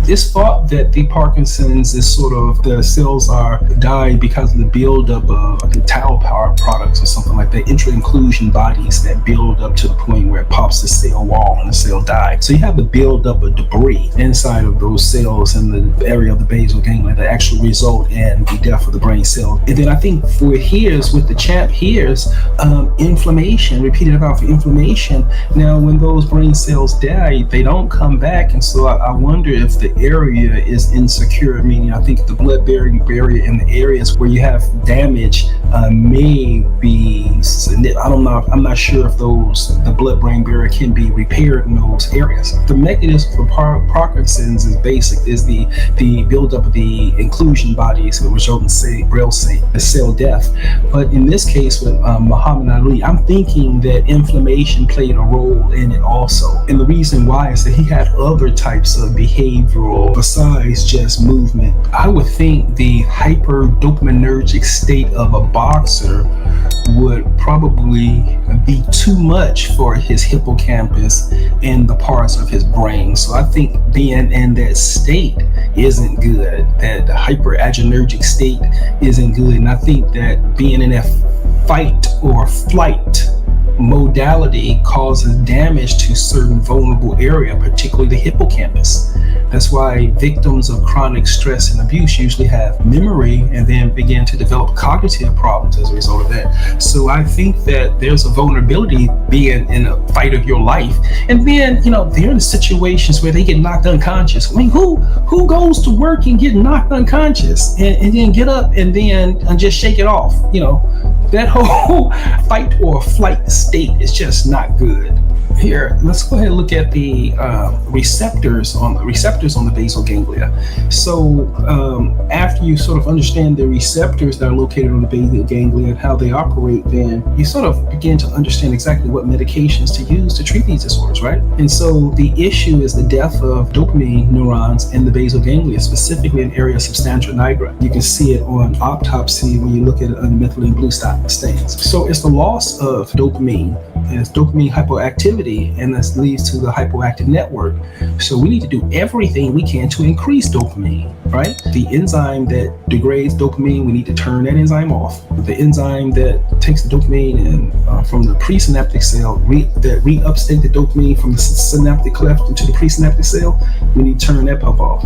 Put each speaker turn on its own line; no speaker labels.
It's thought that the Parkinson's is sort of the cells are died because of the buildup of the tau power products or something like that, intra-inclusion bodies that build up to the point where it pops the cell wall and the cell dies. So you have the buildup of debris inside of those cells in the area of the basal ganglia that actually result in the death of the brain cell. And then I think for here's with the champ here's inflammation, repeated about for inflammation. Now, when those brain cells die, they don't come back, and so I wonder if the area is insecure. Meaning, I think the blood-bearing barrier in the areas where you have damage may be. I'm not sure if the blood-brain barrier can be repaired in those areas. The mechanism for Parkinson's is basic: is the buildup of the inclusion bodies that result in cell death. But in this case with Muhammad Ali, I'm thinking that inflammation played a role in it also. And the reason why is that he had other types of behavioral besides just movement. I would think the hyperdopaminergic state of a boxer would probably be too much for his hippocampus and the parts of his brain. So I think being in that state isn't good, that the hyperadrenergic state isn't good. And I think that being in that fight or flight modality causes damage to certain vulnerable area, particularly the hippocampus. That's why victims of chronic stress and abuse usually have memory and then begin to develop cognitive problems as a result of that. So I think that there's a vulnerability being in a fight of your life. And then, they're in situations where they get knocked unconscious. I mean, who goes to work and get knocked unconscious and then get up and then just shake it off? That whole fight or flight state is just not good. Here, let's go ahead and look at the receptors on the basal ganglia. So after you sort of understand the receptors that are located on the basal ganglia and how they operate, then you sort of begin to understand exactly what medications to use to treat these disorders, right? And so the issue is the death of dopamine neurons in the basal ganglia, specifically in the area of substantia nigra. You can see it on autopsy when you look at methylene blue stains. So it's the loss of dopamine, and it's dopamine hypoactivity, and this leads to the hypoactive network. So we need to do everything we can to increase dopamine, right? The enzyme that degrades dopamine, we need to turn that enzyme off. The enzyme that takes the dopamine and from the presynaptic cell, that re-upstate the dopamine from the synaptic cleft into the presynaptic cell, we need to turn that pump off.